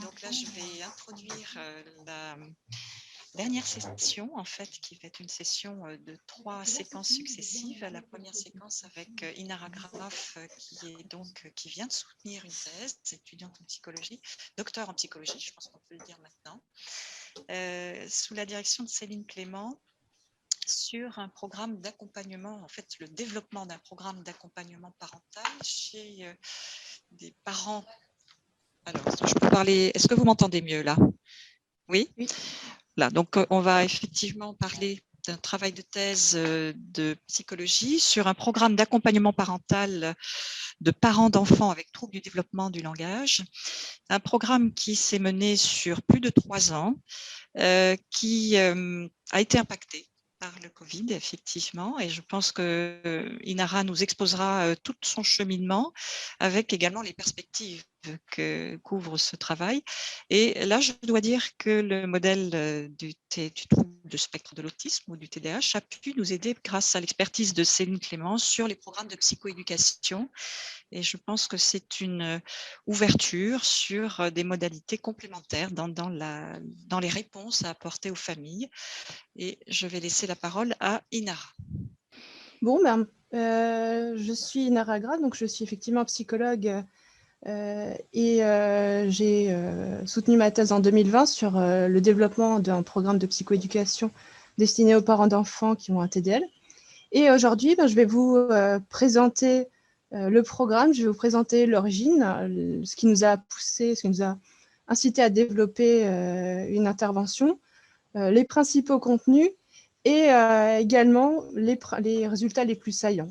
Donc là, je vais introduire la dernière session, en fait, qui va être une session de 3 séquences successives. La première séquence avec Inara Graf, qui vient de soutenir une thèse, étudiante en psychologie, docteur en psychologie, je pense qu'on peut le dire maintenant, sous la direction de Céline Clément, sur un programme d'accompagnement, en fait, le développement d'un programme d'accompagnement parental chez des parents. Alors, est-ce que je peux parler? Est-ce que vous m'entendez mieux là? Oui. Oui. Là, donc, on va effectivement parler d'un travail de thèse de psychologie sur un programme d'accompagnement parental de parents d'enfants avec troubles du développement du langage. Un programme qui s'est mené sur plus de 3 ans, qui a été impacté par le Covid, effectivement, et je pense que Inara nous exposera tout son cheminement avec également les perspectives que couvre ce travail. Et là, je dois dire que le modèle du trouble de spectre de l'autisme ou du TDAH a pu nous aider grâce à l'expertise de Céline Clément sur les programmes de psychoéducation. Et je pense que c'est une ouverture sur des modalités complémentaires dans les réponses à apporter aux familles. Et je vais laisser la parole à Inara. Bon, je suis Inara Graf, donc je suis effectivement psychologue et j'ai soutenu ma thèse en 2020 sur le développement d'un programme de psychoéducation destiné aux parents d'enfants qui ont un TDL. Et aujourd'hui, je vais vous présenter le programme, je vais vous présenter l'origine, ce qui nous a poussé, ce qui nous a incité à développer une intervention, les principaux contenus et également les résultats les plus saillants.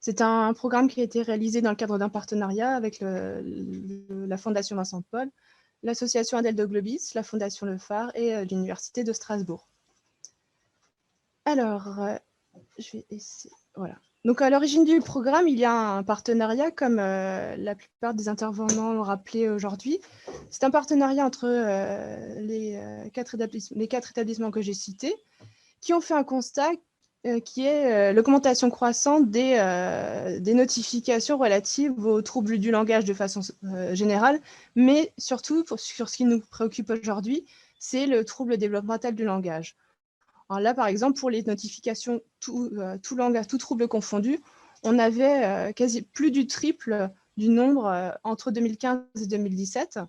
C'est un programme qui a été réalisé dans le cadre d'un partenariat avec la Fondation Vincent de Paul, l'association Adèle de Globis, la Fondation Le Phare et l'Université de Strasbourg. Alors, je vais essayer. Voilà. Donc, à l'origine du programme, il y a un partenariat, comme la plupart des intervenants l'ont rappelé aujourd'hui. C'est un partenariat entre les 4 établissements que j'ai cités, qui ont fait un constat qui est l'augmentation croissante des notifications relatives aux troubles du langage de façon générale, mais surtout, sur ce qui nous préoccupe aujourd'hui, c'est le trouble développemental du langage. Alors là, par exemple, pour les notifications tout trouble confondu, on avait quasi plus du triple du nombre entre 2015 et 2017.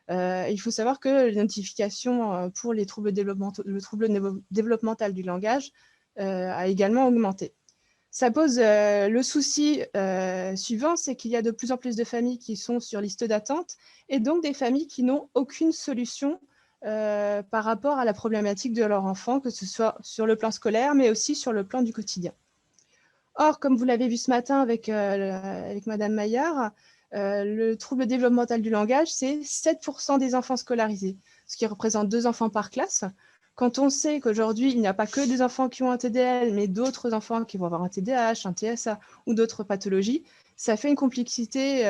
Il faut savoir que les notifications pour le trouble développemental du langage a également augmenté. Ça pose le souci suivant, c'est qu'il y a de plus en plus de familles qui sont sur liste d'attente et donc des familles qui n'ont aucune solution par rapport à la problématique de leur enfant, que ce soit sur le plan scolaire, mais aussi sur le plan du quotidien. Or, comme vous l'avez vu ce matin avec Madame Maillard, le trouble développemental du langage, c'est 7% des enfants scolarisés, ce qui représente 2 enfants par classe. Quand on sait qu'aujourd'hui, il n'y a pas que des enfants qui ont un TDL, mais d'autres enfants qui vont avoir un TDAH, un TSA ou d'autres pathologies, ça fait une complexité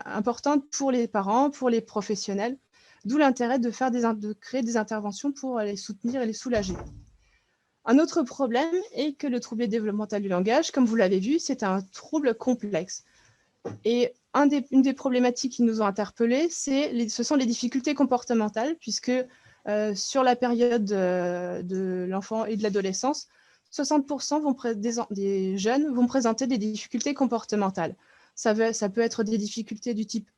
importante pour les parents, pour les professionnels, d'où l'intérêt de créer des interventions pour les soutenir et les soulager. Un autre problème est que le trouble développemental du langage, comme vous l'avez vu, c'est un trouble complexe. Et une des problématiques qui nous ont interpellés, ce sont les difficultés comportementales, puisque sur la période de l'enfant et de l'adolescence, 60% des jeunes vont présenter des difficultés comportementales. Ça peut être des difficultés du type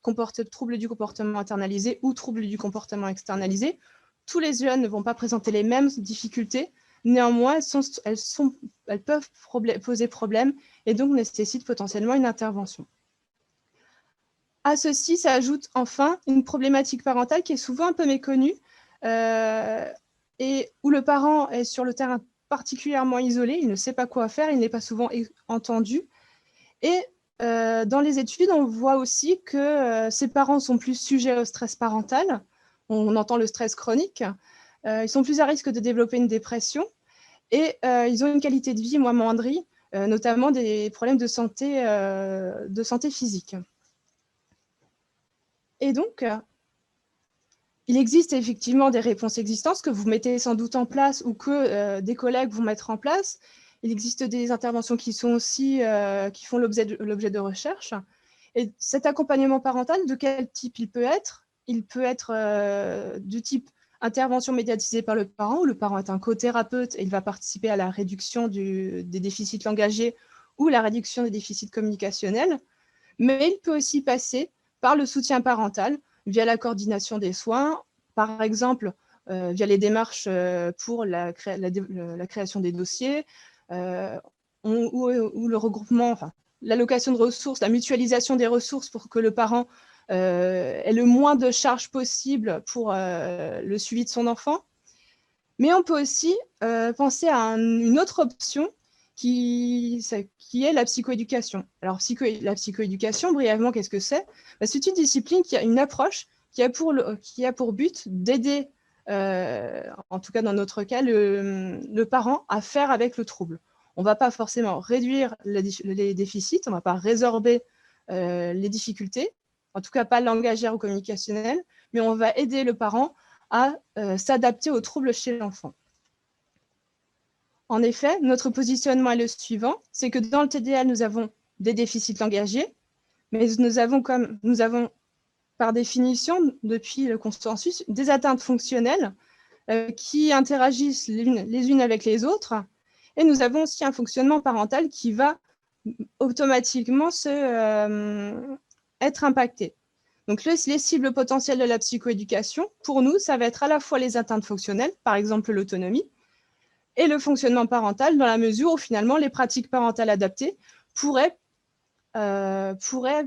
trouble du comportement internalisé ou trouble du comportement externalisé. Tous les jeunes ne vont pas présenter les mêmes difficultés. Néanmoins, elles peuvent poser problème et donc nécessitent potentiellement une intervention. À ceci s'ajoute enfin une problématique parentale qui est souvent un peu méconnue et où le parent est sur le terrain particulièrement isolé, il ne sait pas quoi faire, il n'est pas souvent entendu. Et dans les études, on voit aussi que ces parents sont plus sujets au stress parental, on entend le stress chronique, ils sont plus à risque de développer une dépression et ils ont une qualité de vie moins moindrie, notamment des problèmes de santé physique. Et donc, il existe effectivement des réponses existantes que vous mettez sans doute en place ou que des collègues vont mettre en place. Il existe des interventions qui sont aussi qui font l'objet de recherche. Et cet accompagnement parental, de quel type il peut être? il peut être du type intervention médiatisée par le parent, où le parent est un co-thérapeute et il va participer à la réduction des déficits langagiers ou la réduction des déficits communicationnels. Mais il peut aussi passer par le soutien parental via la coordination des soins, par exemple via les démarches pour la création des dossiers ou le regroupement, enfin, l'allocation de ressources, la mutualisation des ressources pour que le parent ait le moins de charges possible pour le suivi de son enfant. Mais on peut aussi penser à une autre option qui est la psychoéducation. Alors, la psychoéducation, brièvement, qu'est-ce que c'est? C'est une discipline qui a une approche qui a pour but d'aider, en tout cas dans notre cas, le parent à faire avec le trouble. On ne va pas forcément réduire les déficits, on ne va pas résorber les difficultés, en tout cas pas langagières ou communicationnelles, mais on va aider le parent à s'adapter aux troubles chez l'enfant. En effet, notre positionnement est le suivant, c'est que dans le TDL, nous avons des déficits langagiers, mais nous avons par définition, depuis le consensus, des atteintes fonctionnelles qui interagissent les unes avec les autres, et nous avons aussi un fonctionnement parental qui va automatiquement être impacté. Donc, les cibles potentielles de la psychoéducation, pour nous, ça va être à la fois les atteintes fonctionnelles, par exemple l'autonomie, et le fonctionnement parental, dans la mesure où finalement les pratiques parentales adaptées pourraient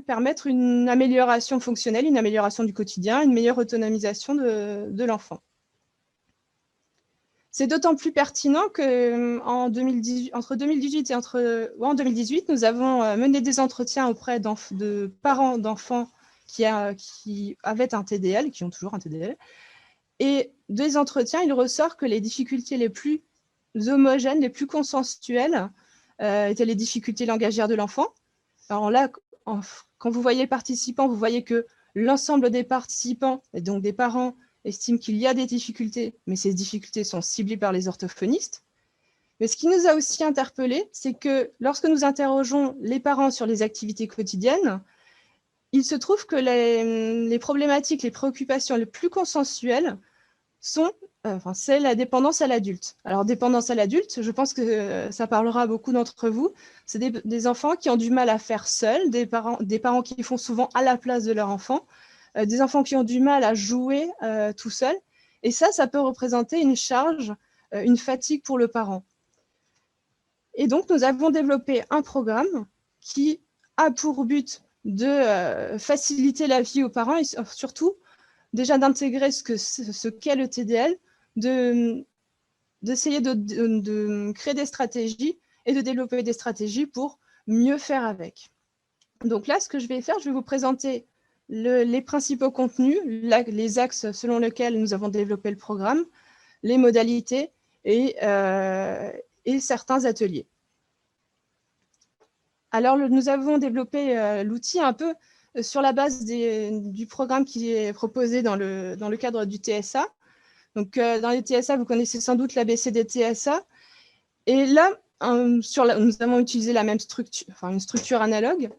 permettre une amélioration fonctionnelle, une amélioration du quotidien, une meilleure autonomisation de l'enfant. C'est d'autant plus pertinent qu'en 2018 et en 2018, nous avons mené des entretiens auprès de parents d'enfants qui avaient un TDL, qui ont toujours un TDL. Et des entretiens, il ressort que les difficultés les plus homogènes, les plus consensuelles, étaient les difficultés langagières de l'enfant. Alors là, quand vous voyez les participants, vous voyez que l'ensemble des participants, et donc des parents, estiment qu'il y a des difficultés, mais ces difficultés sont ciblées par les orthophonistes. Mais ce qui nous a aussi interpellés, c'est que lorsque nous interrogeons les parents sur les activités quotidiennes, il se trouve que les problématiques, les préoccupations les plus consensuelles c'est la dépendance à l'adulte. Alors, dépendance à l'adulte, je pense que ça parlera à beaucoup d'entre vous. C'est des enfants qui ont du mal à faire seuls, des parents qui font souvent à la place de leur enfant, des enfants qui ont du mal à jouer tout seuls. Et ça peut représenter une charge, une fatigue pour le parent. Et donc, nous avons développé un programme qui a pour but de faciliter la vie aux parents et surtout, déjà d'intégrer ce qu'est le TDL, d'essayer de créer des stratégies et de développer des stratégies pour mieux faire avec. Donc là, ce que je vais faire, je vais vous présenter les principaux contenus, les axes selon lesquels nous avons développé le programme, les modalités et certains ateliers. Alors, nous avons développé l'outil un peu sur la base du programme qui est proposé dans le cadre du TSA. Donc, dans les TSA, vous connaissez sans doute l'ABCD TSA. Et là, nous avons utilisé la même structure, une structure analogue.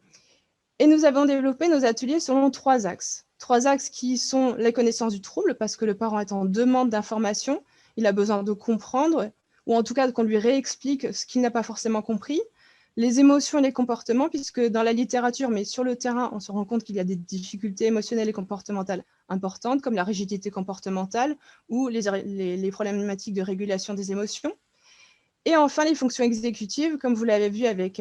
Et nous avons développé nos ateliers selon 3 axes. 3 axes qui sont les connaissances du trouble, parce que le parent est en demande d'information, il a besoin de comprendre, ou en tout cas qu'on lui réexplique ce qu'il n'a pas forcément compris. Les émotions et les comportements, puisque dans la littérature, mais sur le terrain, on se rend compte qu'il y a des difficultés émotionnelles et comportementales importantes, comme la rigidité comportementale ou les problématiques de régulation des émotions. Et enfin, les fonctions exécutives, comme vous l'avez vu avec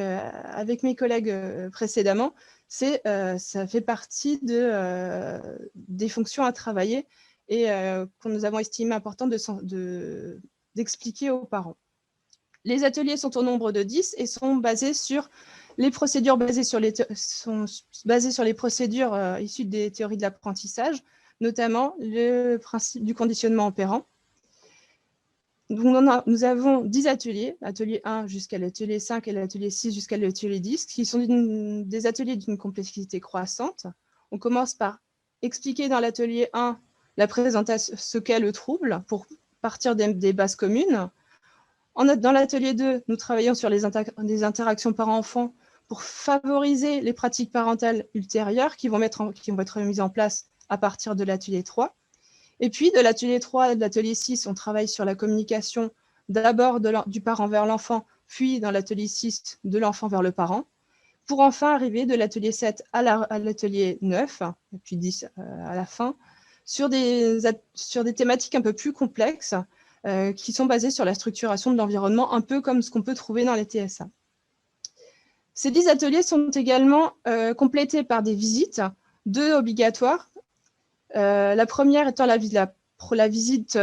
mes collègues précédemment, ça fait partie des fonctions à travailler et que nous avons estimé important d'expliquer aux parents. Les ateliers sont au nombre de 10 et sont basés sur les procédures basées sur les procédures issues des théories de l'apprentissage, notamment le principe du conditionnement opérant. Donc, nous avons 10 ateliers, l'atelier 1 jusqu'à l'atelier 5 et l'atelier 6 jusqu'à l'atelier 10, qui sont des ateliers d'une complexité croissante. On commence par expliquer dans l'atelier 1 la présentation, ce qu'est le trouble, pour partir des bases communes. Dans l'atelier 2, nous travaillons sur les interactions parents-enfants pour favoriser les pratiques parentales ultérieures qui vont être mises en place à partir de l'atelier 3. Et puis, de l'atelier 3 et de l'atelier 6, on travaille sur la communication d'abord du parent vers l'enfant, puis dans l'atelier 6, de l'enfant vers le parent, pour enfin arriver de l'atelier 7 à l'atelier 9, et puis 10 à la fin, sur des thématiques un peu plus complexes qui sont basées sur la structuration de l'environnement, un peu comme ce qu'on peut trouver dans les TSA. Ces 10 ateliers sont également complétés par des visites, 2 obligatoires. La première étant la visite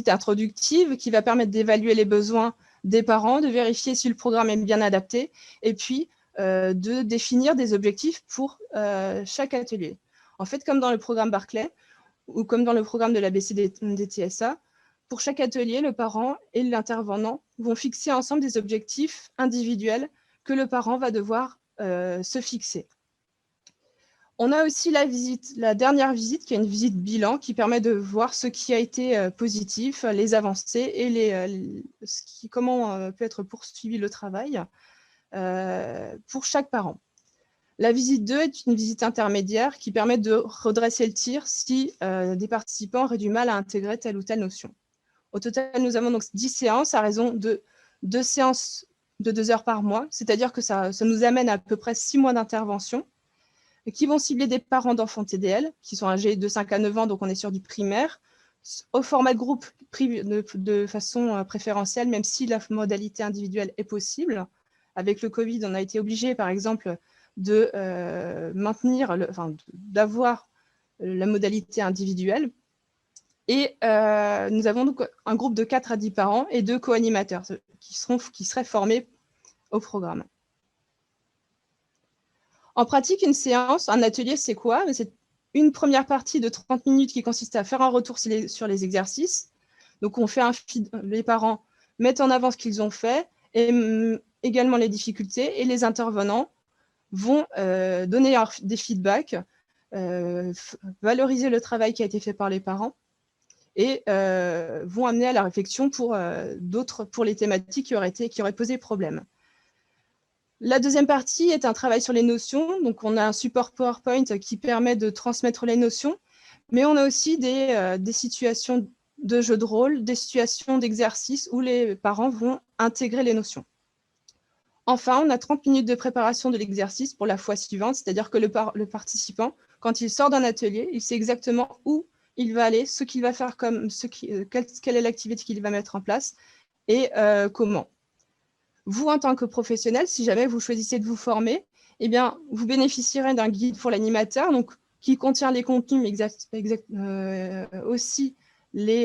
introductive qui va permettre d'évaluer les besoins des parents, de vérifier si le programme est bien adapté et puis de définir des objectifs pour chaque atelier. En fait, comme dans le programme Barclay ou comme dans le programme de l'ABC des TSA, pour chaque atelier, le parent et l'intervenant vont fixer ensemble des objectifs individuels que le parent va devoir se fixer. On a aussi la dernière visite, qui est une visite bilan, qui permet de voir ce qui a été positif, les avancées et comment peut être poursuivi le travail pour chaque parent. La visite 2 est une visite intermédiaire qui permet de redresser le tir si des participants auraient du mal à intégrer telle ou telle notion. Au total, nous avons donc 10 séances à raison de 2 séances de 2 heures par mois, c'est-à-dire que ça nous amène à peu près 6 mois d'intervention, qui vont cibler des parents d'enfants TDL, qui sont âgés de 5 à 9 ans, donc on est sur du primaire, au format de groupe de façon préférentielle, même si la modalité individuelle est possible. Avec le Covid, on a été obligé, par exemple, d'avoir la modalité individuelle. Et nous avons donc un groupe de 4 à 10 parents et 2 co-animateurs qui seraient formés au programme. En pratique, une séance, un atelier, c'est quoi? C'est une première partie de 30 minutes qui consiste à faire un retour sur les exercices. Donc, les parents mettent en avant ce qu'ils ont fait et également les difficultés, et les intervenants vont donner des feedbacks, valoriser le travail qui a été fait par les parents et vont amener à la réflexion pour les thématiques qui auraient posé problème. La deuxième partie est un travail sur les notions. Donc, on a un support PowerPoint qui permet de transmettre les notions, mais on a aussi des situations de jeu de rôle, des situations d'exercice où les parents vont intégrer les notions. Enfin, on a 30 minutes de préparation de l'exercice pour la fois suivante, c'est-à-dire que le participant, quand il sort d'un atelier, il sait exactement où il va aller, ce qu'il va faire, quelle est l'activité qu'il va mettre en place et comment. Vous, en tant que professionnel, si jamais vous choisissez de vous former, eh bien, vous bénéficierez d'un guide pour l'animateur, donc qui contient les contenus, mais aussi les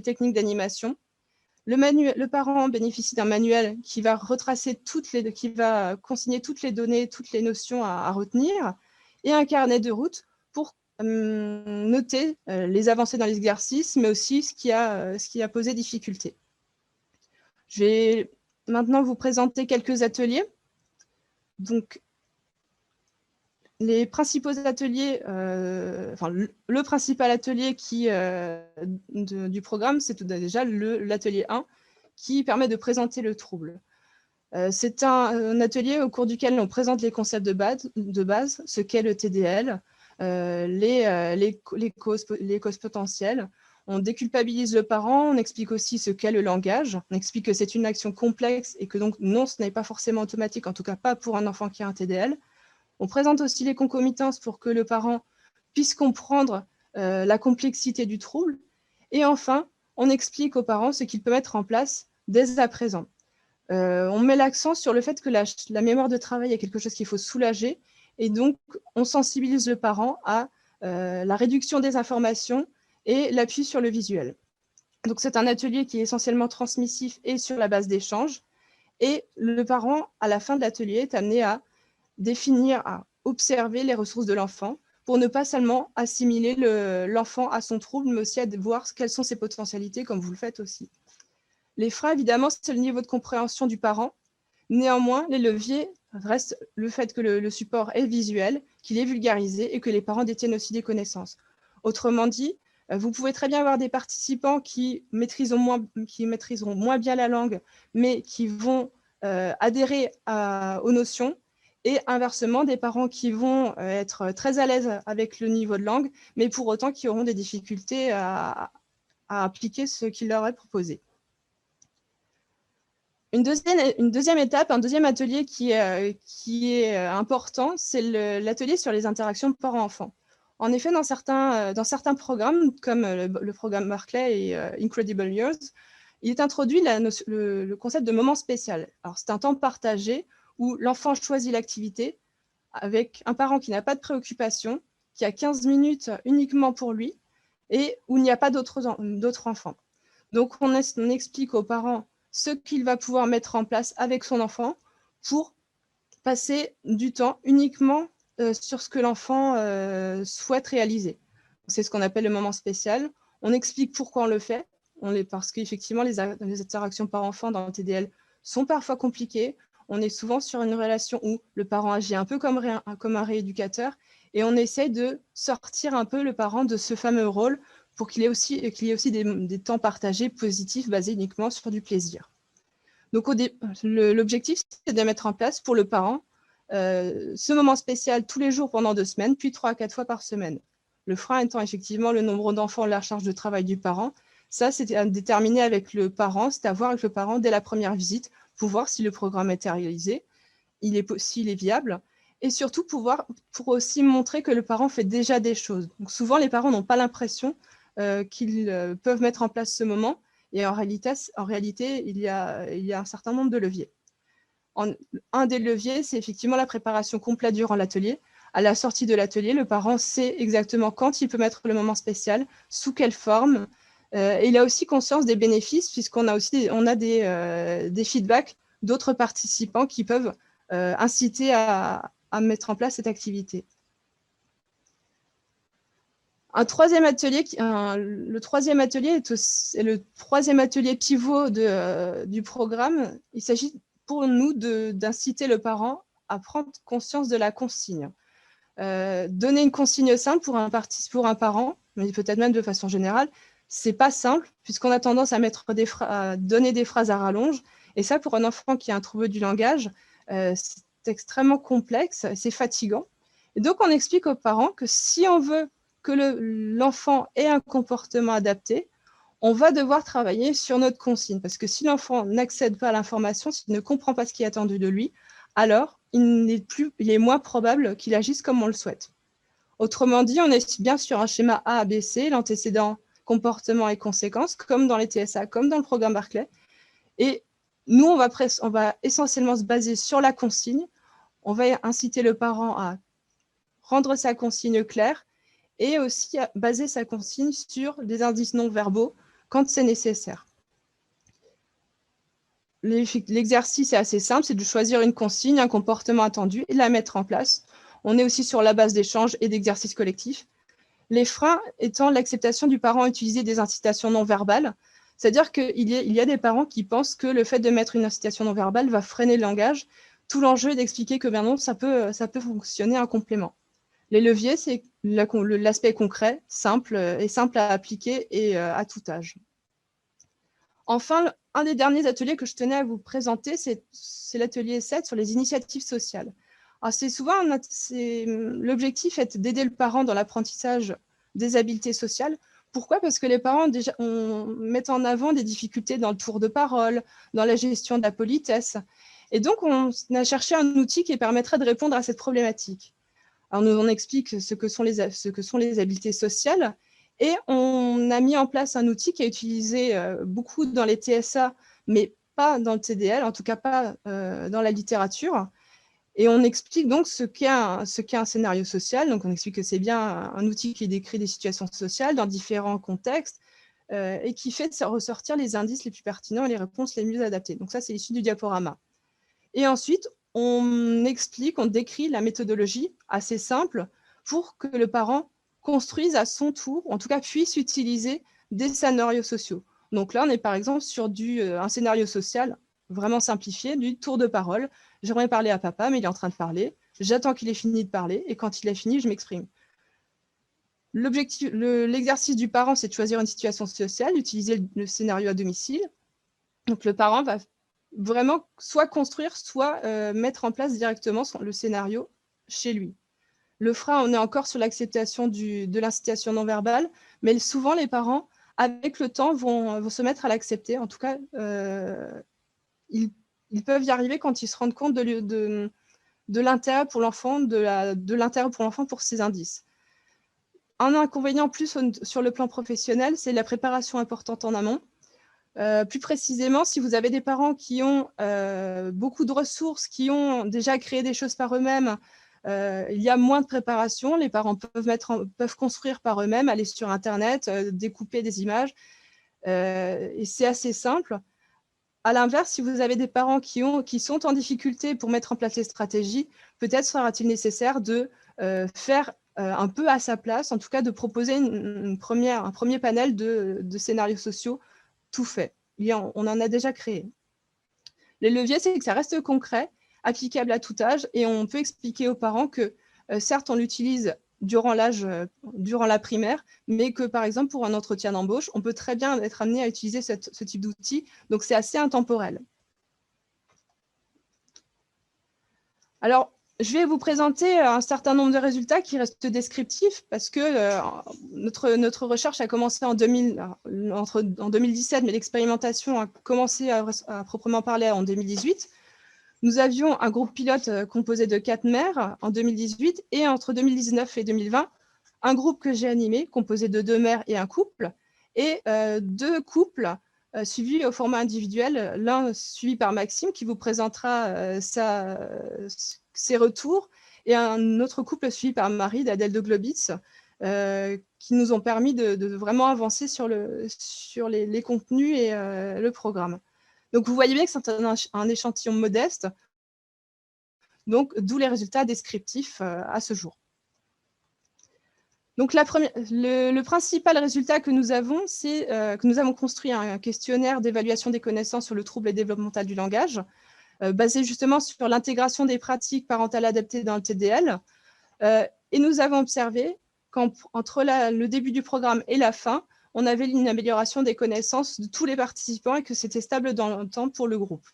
techniques d'animation. Le parent bénéficie d'un manuel qui va consigner toutes les données, toutes les notions à retenir, et un carnet de route pour noter les avancées dans l'exercice, mais aussi ce qui a posé difficulté. Je vais maintenant vous présenter quelques ateliers. Donc, les principaux ateliers, le principal atelier du programme, c'est tout déjà l'atelier 1, qui permet de présenter le trouble. C'est un atelier au cours duquel on présente les concepts de base, ce qu'est le TDL, les causes potentielles. On déculpabilise le parent, on explique aussi ce qu'est le langage, on explique que c'est une action complexe et que donc non, ce n'est pas forcément automatique, en tout cas pas pour un enfant qui a un TDL. On présente aussi les concomitances pour que le parent puisse comprendre la complexité du trouble. Et enfin, on explique aux parents ce qu'il peut mettre en place dès à présent. On met l'accent sur le fait que la mémoire de travail est quelque chose qu'il faut soulager, et donc on sensibilise le parent à la réduction des informations et l'appui sur le visuel. Donc c'est un atelier qui est essentiellement transmissif et sur la base d'échanges, et le parent, à la fin de l'atelier, est amené à définir, à observer les ressources de l'enfant pour ne pas seulement assimiler l'enfant à son trouble, mais aussi à voir quelles sont ses potentialités, comme vous le faites aussi. Les freins, évidemment, c'est le niveau de compréhension du parent. Néanmoins, les leviers restent le fait que le support est visuel, qu'il est vulgarisé et que les parents détiennent aussi des connaissances. Autrement dit, vous pouvez très bien avoir des participants qui maîtriseront moins bien la langue, mais qui vont adhérer aux notions, et inversement, des parents qui vont être très à l'aise avec le niveau de langue, mais pour autant qui auront des difficultés à appliquer ce qu'il leur est proposé. Une deuxième étape, un deuxième atelier qui est important, c'est l'atelier sur les interactions parents-enfants. En effet, dans certains programmes, comme le programme Barclay et Incredible Years, il est introduit le concept de moment spécial. Alors, c'est un temps partagé où l'enfant choisit l'activité avec un parent qui n'a pas de préoccupation, qui a 15 minutes uniquement pour lui et où il n'y a pas d'autres enfants. Donc, on explique aux parents ce qu'il va pouvoir mettre en place avec son enfant pour passer du temps uniquement sur ce que l'enfant souhaite réaliser. C'est ce qu'on appelle le moment spécial. On explique pourquoi on le fait, parce qu'effectivement, les interactions parents-enfants dans le TDL sont parfois compliquées. On est souvent sur une relation où le parent agit un peu comme un rééducateur et on essaie de sortir un peu le parent de ce fameux rôle pour qu'il y ait aussi des temps partagés positifs basés uniquement sur du plaisir. Donc, l'objectif, c'est de mettre en place pour le parent ce moment spécial tous les jours pendant 2 semaines, puis 3 à 4 fois par semaine. Le frein étant effectivement le nombre d'enfants, la charge de travail du parent. Ça, c'est à déterminer avec le parent, c'est à voir avec le parent dès la première visite pour voir si le programme est réalisé, s'il est viable, et surtout pour aussi montrer que le parent fait déjà des choses. Donc, souvent, les parents n'ont pas l'impression qu'ils peuvent mettre en place ce moment, et en réalité il y a un certain nombre de leviers. Un des leviers, c'est effectivement la préparation complète durant l'atelier. À la sortie de l'atelier, le parent sait exactement quand il peut mettre le moment spécial, sous quelle forme. Et il a aussi conscience des bénéfices, puisqu'on a des feedbacks d'autres participants qui peuvent inciter à mettre en place cette activité. Le troisième atelier est le troisième atelier pivot du programme. Il s'agit pour nous d'inciter le parent à prendre conscience de la consigne. Donner une consigne simple pour un parent, mais peut-être même de façon générale, c'est pas simple, puisqu'on a tendance à donner des phrases à rallonge. Et ça, pour un enfant qui a un trouble du langage, c'est extrêmement complexe, c'est fatigant. Et donc, on explique aux parents que si on veut que l'enfant ait un comportement adapté, on va devoir travailler sur notre consigne. Parce que si l'enfant n'accède pas à l'information, s'il ne comprend pas ce qui est attendu de lui, alors il est moins probable qu'il agisse comme on le souhaite. Autrement dit, on est bien sur un schéma A, B, C, l'antécédent, comportement et conséquences, comme dans les TSA, comme dans le programme Barclay. Et nous, on va essentiellement se baser sur la consigne. On va inciter le parent à rendre sa consigne claire et aussi à baser sa consigne sur des indices non verbaux quand c'est nécessaire. L'exercice est assez simple, c'est de choisir une consigne, un comportement attendu et de la mettre en place. On est aussi sur la base d'échanges et d'exercices collectifs. Les freins étant l'acceptation du parent à utiliser des incitations non verbales, c'est-à-dire qu'il y a des parents qui pensent que le fait de mettre une incitation non verbale va freiner le langage. Tout l'enjeu est d'expliquer que bien non, ça peut fonctionner en complément. Les leviers, c'est l'aspect concret, simple à appliquer et à tout âge. Enfin, un des derniers ateliers que je tenais à vous présenter, c'est l'atelier 7 sur les initiatives sociales. L'objectif est d'aider le parent dans l'apprentissage des habiletés sociales. Pourquoi? Parce que les parents mettent en avant des difficultés dans le tour de parole, dans la gestion de la politesse. Et donc, on a cherché un outil qui permettrait de répondre à cette problématique. Alors, on explique ce que sont les habiletés sociales et on a mis en place un outil qui est utilisé beaucoup dans les TSA, mais pas dans le TDL, en tout cas pas dans la littérature. Et on explique donc ce qu'est un scénario social. Donc, on explique que c'est bien un outil qui décrit des situations sociales dans différents contextes et qui fait ressortir les indices les plus pertinents et les réponses les mieux adaptées. Donc, ça, c'est issu du diaporama. Et ensuite, on décrit la méthodologie assez simple pour que le parent construise à son tour, en tout cas puisse utiliser des scénarios sociaux. Donc là, on est par exemple sur un scénario social vraiment simplifié, du tour de parole. J'aimerais parler à papa, mais il est en train de parler. J'attends qu'il ait fini de parler et quand il a fini, je m'exprime. L'exercice du parent, c'est de choisir une situation sociale, d'utiliser le scénario à domicile. Donc le parent va vraiment soit construire, soit mettre en place directement le scénario chez lui. Le frein, on est encore sur l'acceptation de l'incitation non verbale, mais souvent les parents, avec le temps, vont se mettre à l'accepter. En tout cas, ils peuvent y arriver quand ils se rendent compte de l'intérêt pour l'enfant, de l'intérêt pour l'enfant pour ces indices. Un inconvénient plus sur le plan professionnel, c'est la préparation importante en amont. Plus précisément, si vous avez des parents qui ont beaucoup de ressources, qui ont déjà créé des choses par eux-mêmes, il y a moins de préparation. Les parents peuvent construire par eux-mêmes, aller sur Internet, découper des images. Et c'est assez simple. À l'inverse, si vous avez des parents qui sont en difficulté pour mettre en place les stratégies, peut-être sera-t-il nécessaire de faire un peu à sa place, en tout cas de proposer un premier panel de scénarios sociaux tout fait. On en a déjà créé. Les leviers, c'est que ça reste concret, applicable à tout âge, et on peut expliquer aux parents que, certes, on l'utilise durant la primaire, mais que, par exemple, pour un entretien d'embauche, on peut très bien être amené à utiliser ce type d'outil, donc c'est assez intemporel. Alors, je vais vous présenter un certain nombre de résultats qui restent descriptifs parce que notre recherche a commencé en 2017, mais l'expérimentation a commencé à proprement parler en 2018. Nous avions un groupe pilote composé de 4 mères en 2018 et entre 2019 et 2020, un groupe que j'ai animé composé de 2 mères et un couple et 2 couples suivis au format individuel, l'un suivi par Maxime qui vous présentera ses retours et un autre couple suivi par Marie d'Adèle de Globitz qui nous ont permis de vraiment avancer sur les contenus et le programme. Donc, vous voyez bien que c'est un échantillon modeste, donc d'où les résultats descriptifs à ce jour. Donc, le principal résultat que nous avons, c'est que nous avons construit un questionnaire d'évaluation des connaissances sur le trouble et développemental du langage, basé justement sur l'intégration des pratiques parentales adaptées dans le TDL. Et nous avons observé qu'entre le début du programme et la fin, on avait une amélioration des connaissances de tous les participants et que c'était stable dans le temps pour le groupe.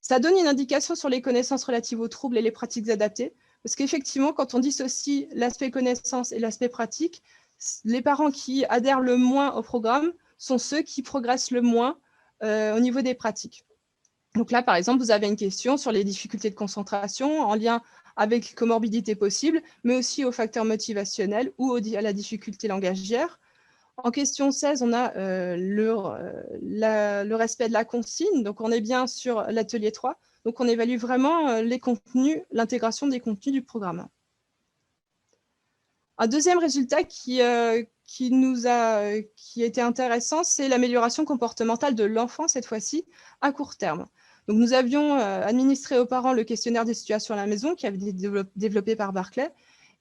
Ça donne une indication sur les connaissances relatives aux troubles et les pratiques adaptées, parce qu'effectivement, quand on dissocie l'aspect connaissance et l'aspect pratique, les parents qui adhèrent le moins au programme sont ceux qui progressent le moins au niveau des pratiques. Donc là, par exemple, vous avez une question sur les difficultés de concentration en lien avec les comorbidités possibles, mais aussi aux facteurs motivationnels ou à la difficulté langagière. En question 16, on a le respect de la consigne. Donc, on est bien sur l'atelier 3. Donc, on évalue vraiment les contenus, l'intégration des contenus du programme. Un deuxième résultat qui a été intéressant, c'est l'amélioration comportementale de l'enfant, cette fois-ci, à court terme. Donc, nous avions administré aux parents le questionnaire des situations à la maison qui avait été développé par Barclay.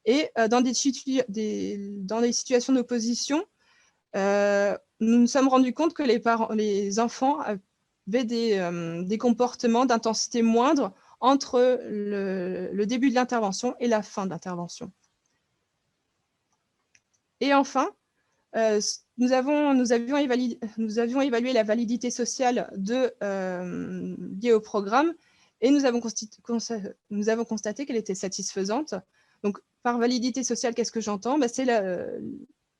Et dans des situations d'opposition, nous nous sommes rendus compte que les enfants avaient des comportements d'intensité moindre entre le début de l'intervention et la fin de l'intervention. Et enfin, nous avions évalué la validité sociale liée au programme et nous avons constaté qu'elle était satisfaisante. Donc, par validité sociale, qu'est-ce que j'entends ?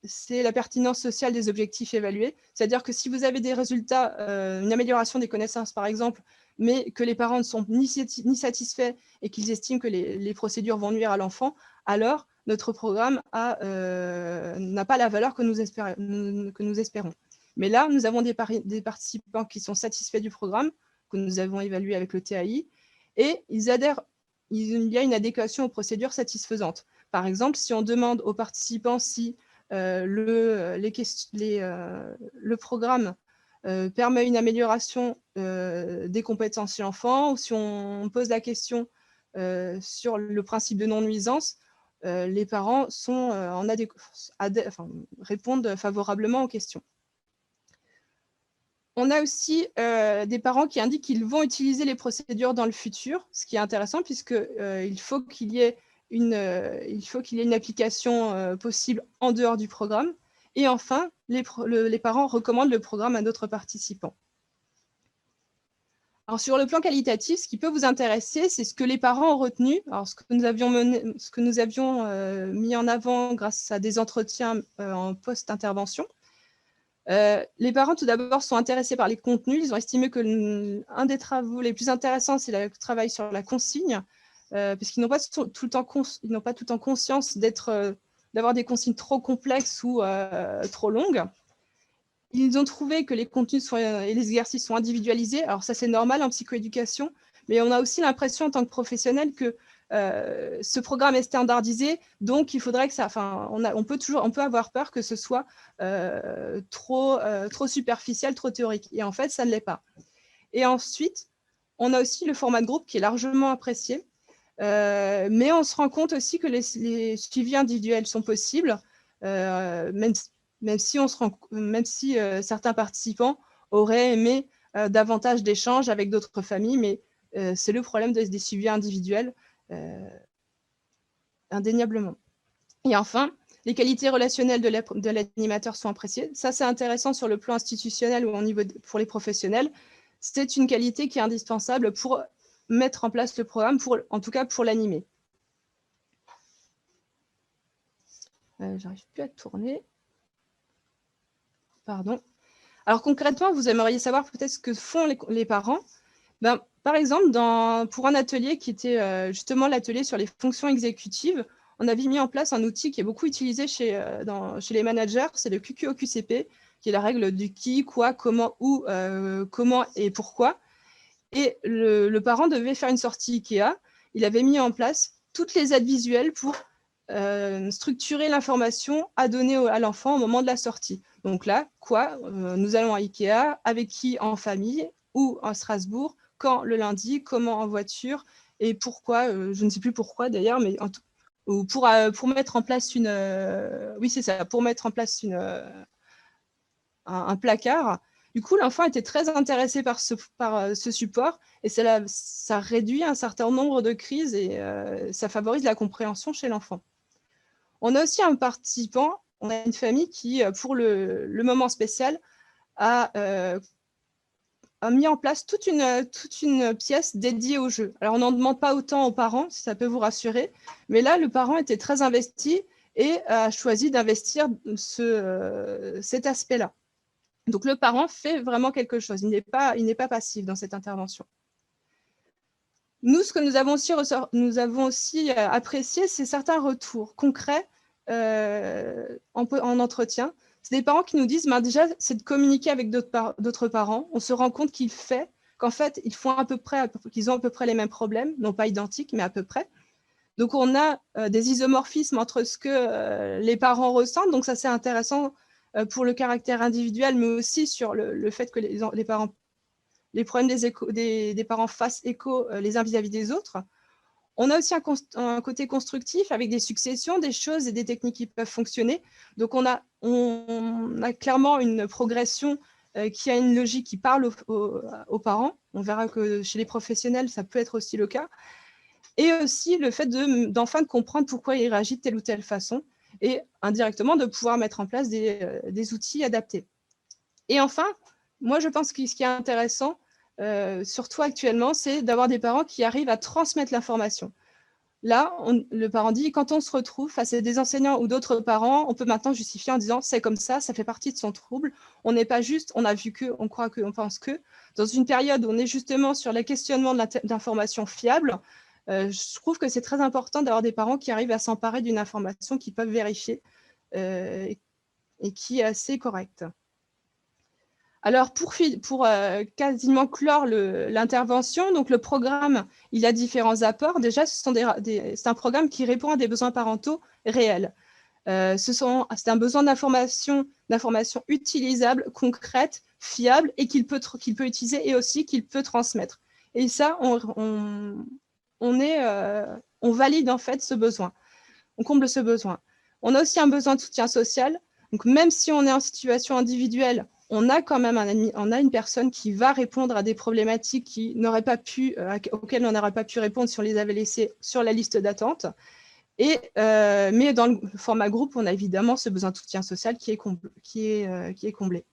C'est la pertinence sociale des objectifs évalués. C'est-à-dire que si vous avez des résultats, une amélioration des connaissances, par exemple, mais que les parents ne sont ni satisfaits et qu'ils estiment que les procédures vont nuire à l'enfant, alors notre programme n'a pas la valeur que nous espérons. Mais là, nous avons des participants qui sont satisfaits du programme, que nous avons évalué avec le TAI, et ils adhèrent. Il y a une adéquation aux procédures satisfaisantes. Par exemple, si on demande aux participants si le programme permet une amélioration des compétences chez l'enfant, ou si on pose la question sur le principe de non-nuisance, les parents répondent favorablement aux questions. On a aussi des parents qui indiquent qu'ils vont utiliser les procédures dans le futur, ce qui est intéressant puisqu'il faut qu'il y ait une application possible en dehors du programme. Et enfin, les parents recommandent le programme à d'autres participants. Alors, sur le plan qualitatif, ce qui peut vous intéresser, c'est ce que les parents ont retenu. Alors, ce que nous avions mis en avant grâce à des entretiens en post-intervention. Les parents, tout d'abord, sont intéressés par les contenus. Ils ont estimé que l'un des travaux les plus intéressants, c'est le travail sur la consigne, puisqu'ils n'ont pas tout le temps conscience d'avoir des consignes trop complexes ou trop longues. Ils ont trouvé que les contenus et les exercices sont individualisés. Alors ça, c'est normal en psychoéducation, mais on a aussi l'impression en tant que professionnel que ce programme est standardisé, donc il faudrait que ça. Enfin, on peut avoir peur que ce soit trop superficiel, trop théorique. Et en fait, ça ne l'est pas. Et ensuite, on a aussi le format de groupe qui est largement apprécié, mais on se rend compte aussi que les suivis individuels sont possibles, même si certains participants auraient aimé davantage d'échanges avec d'autres familles, mais c'est le problème des suivis individuels, indéniablement. Et enfin, les qualités relationnelles de l'animateur sont appréciées. Ça, c'est intéressant sur le plan institutionnel ou pour les professionnels. C'est une qualité qui est indispensable pour mettre en place le programme, en tout cas pour l'animer. J'arrive plus à tourner. Pardon. Alors concrètement, vous aimeriez savoir peut-être ce que font les parents. Par exemple, pour un atelier qui était justement l'atelier sur les fonctions exécutives, on avait mis en place un outil qui est beaucoup utilisé chez les managers, c'est le QQOQCP, qui est la règle du qui, quoi, comment, où, comment et pourquoi. Et le parent devait faire une sortie IKEA. Il avait mis en place toutes les aides visuelles pour structurer l'information à donner à l'enfant au moment de la sortie. Donc là, quoi, nous allons à IKEA, avec qui en famille, ou à Strasbourg, quand le lundi, comment en voiture, et pourquoi, je ne sais plus pourquoi d'ailleurs, mais pour mettre en place un placard. Du coup, l'enfant était très intéressé par ce support, et ça réduit un certain nombre de crises et ça favorise la compréhension chez l'enfant. On a aussi un participant, on a une famille qui, pour le moment spécial, a mis en place toute une pièce dédiée au jeu. Alors, on n'en demande pas autant aux parents, si ça peut vous rassurer, mais là, le parent était très investi et a choisi d'investir cet aspect-là. Donc, le parent fait vraiment quelque chose. Il n'est pas passif dans cette intervention. Nous, ce que nous avons aussi apprécié, c'est certains retours concrets en entretien. C'est des parents qui nous disent, déjà, c'est de communiquer avec d'autres parents. On se rend compte qu'en fait, qu'ils ont à peu près les mêmes problèmes, non pas identiques, mais à peu près. Donc, on a des isomorphismes entre ce que les parents ressentent. Donc, ça, c'est intéressant pour le caractère individuel, mais aussi sur le fait que les problèmes des parents fassent écho les uns vis-à-vis des autres. On a aussi un côté constructif avec des successions, des choses et des techniques qui peuvent fonctionner. Donc, on a clairement une progression qui a une logique qui parle aux parents. On verra que chez les professionnels, ça peut être aussi le cas. Et aussi le fait d'enfin de comprendre pourquoi il réagit de telle ou telle façon et indirectement de pouvoir mettre en place des outils adaptés. Et enfin, moi, je pense que ce qui est intéressant, surtout actuellement, c'est d'avoir des parents qui arrivent à transmettre l'information. Là, le parent dit, quand on se retrouve face à des enseignants ou d'autres parents, on peut maintenant justifier en disant, c'est comme ça fait partie de son trouble. On n'est pas juste, on a vu que, on croit que, on pense que. Dans une période où on est justement sur le questionnement d'informations fiables, je trouve que c'est très important d'avoir des parents qui arrivent à s'emparer d'une information qu'ils peuvent vérifier et qui est assez correcte. Alors, pour quasiment clore l'intervention, donc le programme, il a différents apports. Déjà, c'est un programme qui répond à des besoins parentaux réels. C'est un besoin d'information utilisable, concrète, fiable et qu'il peut utiliser et aussi qu'il peut transmettre. Et ça, on valide en fait ce besoin. On comble ce besoin. On a aussi un besoin de soutien social. Donc, même si on est en situation individuelle, on a quand même une personne qui va répondre à des problématiques auxquelles on n'aurait pas pu répondre si on les avait laissées sur la liste d'attente. Mais dans le format groupe, on a évidemment ce besoin de soutien social qui est comblé.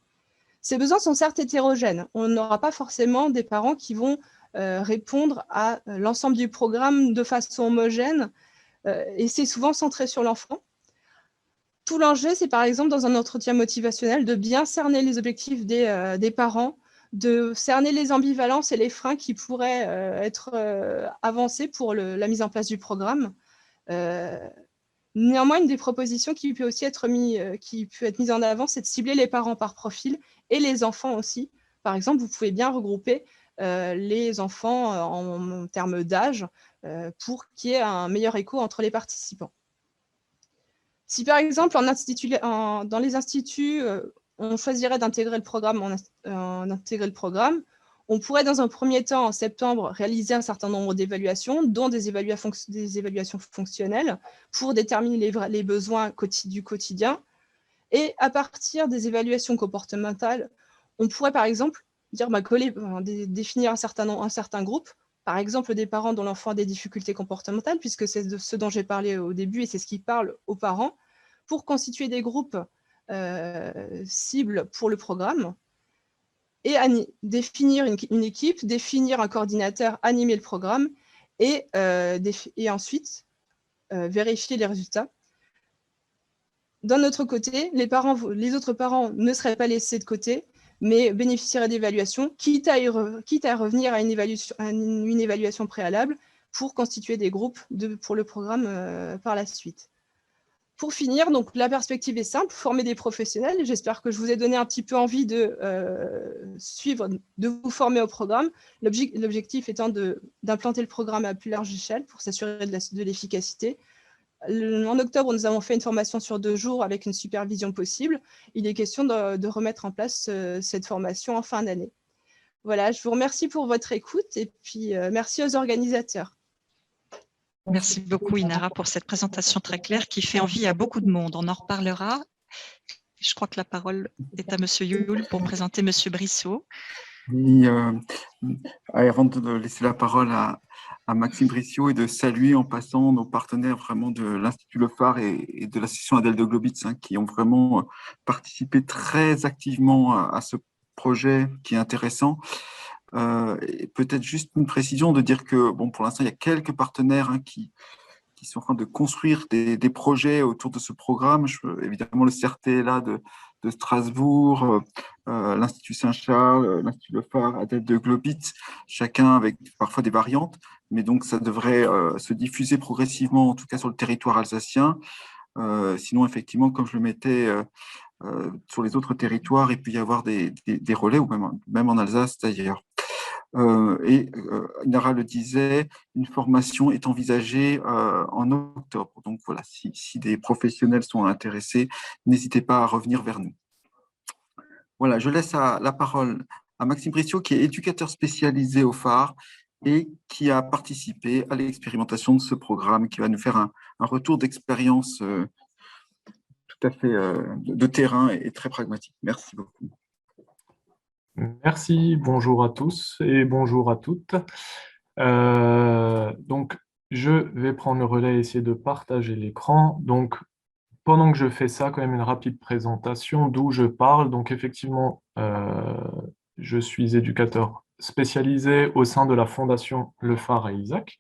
Ces besoins sont certes hétérogènes. On n'aura pas forcément des parents qui vont répondre à l'ensemble du programme de façon homogène, et c'est souvent centré sur l'enfant. Tout l'enjeu, c'est par exemple dans un entretien motivationnel de bien cerner les objectifs des parents, de cerner les ambivalences et les freins qui pourraient être avancés pour la mise en place du programme. Néanmoins, une des propositions qui peut aussi être mise en avant, c'est de cibler les parents par profil et les enfants aussi. Par exemple, vous pouvez bien regrouper les enfants en termes d'âge pour qu'il y ait un meilleur écho entre les participants. Si par exemple, dans les instituts, on choisirait d'intégrer le programme, on pourrait dans un premier temps, en septembre, réaliser un certain nombre d'évaluations, dont des évaluations fonctionnelles, pour déterminer les besoins du quotidien. Et à partir des évaluations comportementales, on pourrait par exemple définir un certain groupe, par exemple des parents dont l'enfant a des difficultés comportementales, puisque c'est de ce dont j'ai parlé au début et c'est ce qui parle aux parents, pour constituer des groupes cibles pour le programme et définir une équipe, définir un coordinateur, animer le programme et ensuite vérifier les résultats. D'un autre côté, les autres parents ne seraient pas laissés de côté, mais bénéficieraient d'évaluations, quitte à revenir à une évaluation préalable pour constituer des groupes pour le programme par la suite. Pour finir, donc, la perspective est simple, former des professionnels. J'espère que je vous ai donné un petit peu envie de vous former au programme. L'objectif étant d'implanter le programme à plus large échelle pour s'assurer de l'efficacité. En octobre, nous avons fait une formation sur 2 jours avec une supervision possible. Il est question de remettre en place cette formation en fin d'année. Voilà, je vous remercie pour votre écoute et puis merci aux organisateurs. Merci beaucoup, Inara, pour cette présentation très claire qui fait envie à beaucoup de monde. On en reparlera. Je crois que la parole est à M. Youl pour présenter M. Brissot. Oui, avant de laisser la parole à Maxime Brissot et de saluer en passant nos partenaires vraiment de l'Institut Le Phare et de l'association Adèle de Globitz qui ont vraiment participé très activement à ce projet qui est intéressant. Et peut-être juste une précision de dire que bon, pour l'instant, il y a quelques partenaires qui sont en train de construire des projets autour de ce programme. Évidemment, le CRT là de Strasbourg, l'Institut Saint-Charles, l'Institut Le Phare, Adèle de Globitz, chacun avec parfois des variantes, mais donc ça devrait se diffuser progressivement, en tout cas sur le territoire alsacien. Sinon, effectivement, comme je le mettais sur les autres territoires, il peut y avoir des relais, ou même en Alsace d'ailleurs. Inara le disait, une formation est envisagée en octobre. Donc voilà, si des professionnels sont intéressés, n'hésitez pas à revenir vers nous. Voilà, je laisse la parole à Maxime Brissot, qui est éducateur spécialisé au phare et qui a participé à l'expérimentation de ce programme, qui va nous faire un retour d'expérience tout à fait de terrain et très pragmatique. Merci beaucoup. Merci, bonjour à tous et bonjour à toutes. Donc, je vais prendre le relais et essayer de partager l'écran. Donc, pendant que je fais ça, quand même une rapide présentation d'où je parle. Donc, effectivement, je suis éducateur spécialisé au sein de la Fondation Le Phare à Illzach.